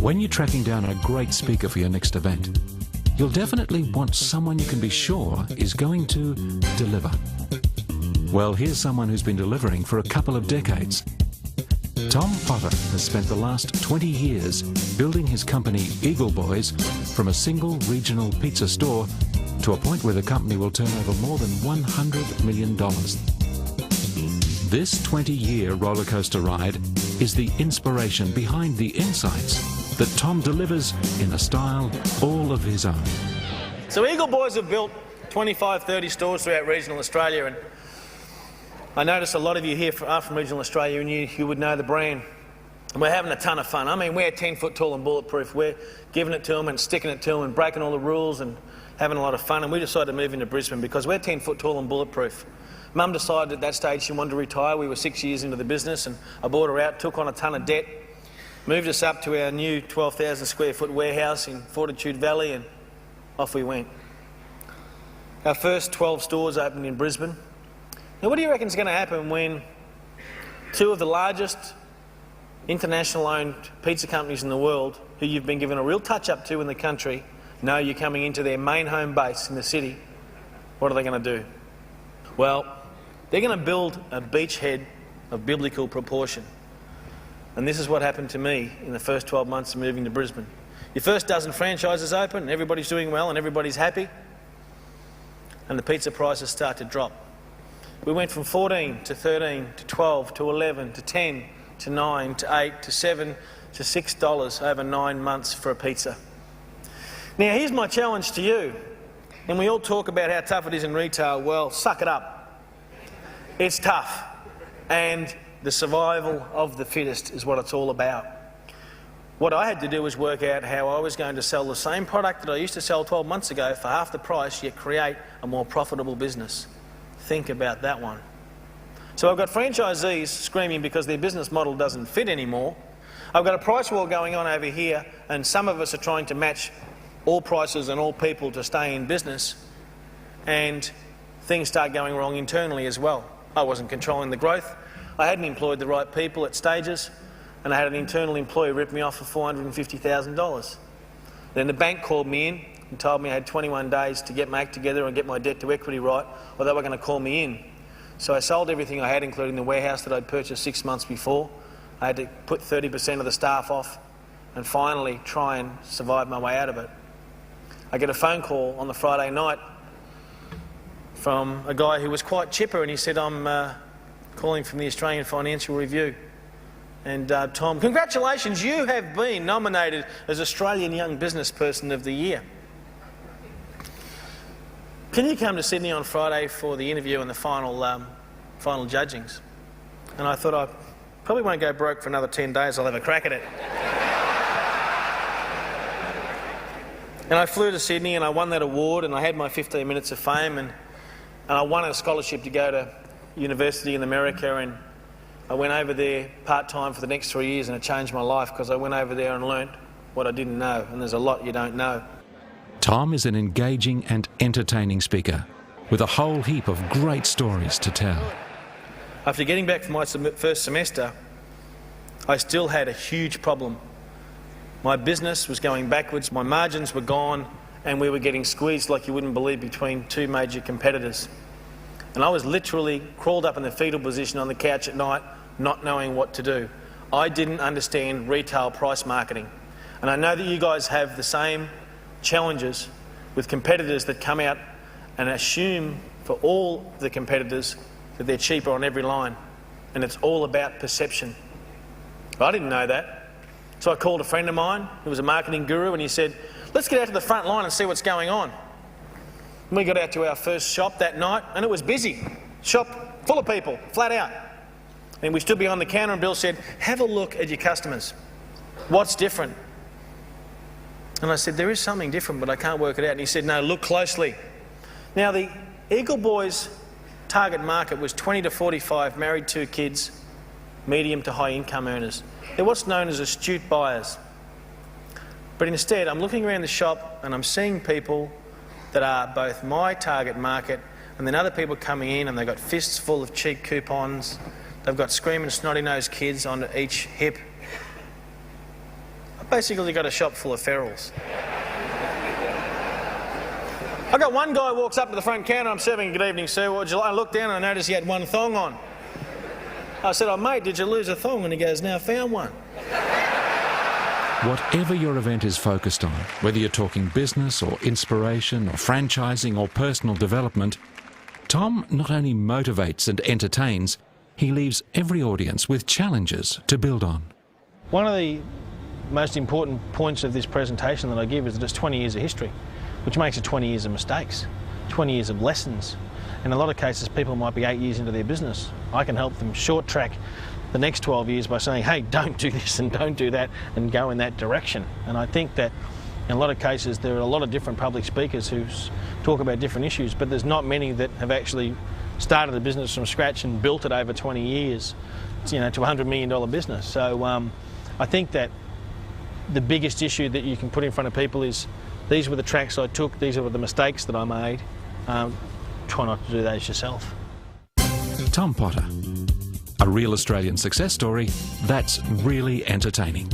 When you're tracking down a great speaker for your next event, you'll definitely want someone you can be sure is going to deliver. Well, here's someone who's been delivering for a couple of decades. Tom Potter has spent the last 20 years building his company Eagle Boys from a single regional pizza store to a point where the company will turn over more than $100 million. This 20-year roller coaster ride is the inspiration behind the insights that Tom delivers in a style all of his own. So Eagle Boys have built 25, 30 stores throughout regional Australia, and I notice a lot of you here are from regional Australia and you would know the brand. And we're having a ton of fun. I mean, we're 10 foot tall and bulletproof. We're giving it to them and sticking it to them and breaking all the rules and having a lot of fun. And we decided to move into Brisbane because we're 10 foot tall and bulletproof. Mum decided at that stage she wanted to retire. We were 6 years into the business, and I bought her out, took on a ton of debt, moved us up to our new 12,000 square foot warehouse in Fortitude Valley, and off we went. Our first 12 stores opened in Brisbane. Now, what do you reckon is going to happen when two of the largest international-owned pizza companies in the world, who you've been given a real touch-up to in the country, know you're coming into their main home base in the city? What are they going to do? Well, they're going to build a beachhead of biblical proportion. And this is what happened to me in the first 12 months of moving to Brisbane. Your first dozen franchises open, and everybody's doing well and everybody's happy, and the pizza prices start to drop. We went from 14 to 13 to 12 to 11 to 10 to 9 to 8 to 7 to $6 over 9 months for a pizza. Now, here's my challenge to you. And we all talk about how tough it is in retail. Well, suck it up. It's tough. And the survival of the fittest is what it's all about. What I had to do was work out how I was going to sell the same product that I used to sell 12 months ago for half the price, yet create a more profitable business. Think about that one. So I've got franchisees screaming because their business model doesn't fit anymore. I've got a price war going on over here, and some of us are trying to match all prices and all people to stay in business, and things start going wrong internally as well. I wasn't controlling the growth. I hadn't employed the right people at stages, and I had an internal employee rip me off for $450,000. Then the bank called me in and told me I had 21 days to get my act together and get my debt to equity right, or they were going to call me in. So I sold everything I had, including the warehouse that I'd purchased 6 months before. I had to put 30% of the staff off and finally try and survive my way out of it. I get a phone call on the Friday night from a guy who was quite chipper, and he said, I'm calling from the Australian Financial Review. And Tom, congratulations, you have been nominated as Australian Young Business Person of the Year. Can you come to Sydney on Friday for the interview and the final judgings? And I thought, I probably won't go broke for another 10 days, I'll have a crack at it. And I flew to Sydney and I won that award, and I had my 15 minutes of fame, and I won a scholarship to go to university in America, and I went over there part-time for the next 3 years, and it changed my life because I went over there and learnt what I didn't know, and there's a lot you don't know. Tom is an engaging and entertaining speaker with a whole heap of great stories to tell. After getting back from my first semester, I still had a huge problem. My business was going backwards, my margins were gone, and we were getting squeezed like you wouldn't believe between two major competitors. And I was literally crawled up in the fetal position on the couch at night, not knowing what to do. I didn't understand retail price marketing. And I know that you guys have the same challenges with competitors that come out and assume for all the competitors that they're cheaper on every line. And it's all about perception. I didn't know that. So I called a friend of mine who was a marketing guru, and he said, let's get out to the front line and see what's going on. And we got out to our first shop that night, and it was busy. Shop full of people, flat out. And we stood behind the counter, and Bill said, have a look at your customers. What's different? And I said, there is something different, but I can't work it out. And he said, no, look closely. Now, the Eagle Boys target market was 20 to 45, married, 2 kids, medium to high income earners. They're what's known as astute buyers. But instead, I'm looking around the shop and I'm seeing people that are both my target market and then other people coming in, and they've got fists full of cheap coupons. They've got screaming, snotty-nosed kids on each hip. A Basically got a shop full of ferals. I got one guy walks up to the front counter, I'm serving, good evening sir, what would you like? I looked down and I noticed he had one thong on. I said, oh mate, did you lose a thong? And he goes, no, I found one. Whatever your event is focused on, whether you're talking business or inspiration or franchising or personal development, Tom not only motivates and entertains, he leaves every audience with challenges to build on. One of the most important points of this presentation that I give is that it's 20 years of history, which makes it 20 years of mistakes, 20 years of lessons. In a lot of cases, people might be 8 years into their business. I can help them short track the next 12 years by saying, hey, don't do this and don't do that and go in that direction. And I think that in a lot of cases, there are a lot of different public speakers who talk about different issues, but there's not many that have actually started a business from scratch and built it over 20 years, to a $100 million business. So I think that the biggest issue that you can put in front of people is, these were the tracks I took, these were the mistakes that I made. Try not to do those yourself. Tom Potter, a real Australian success story that's really entertaining.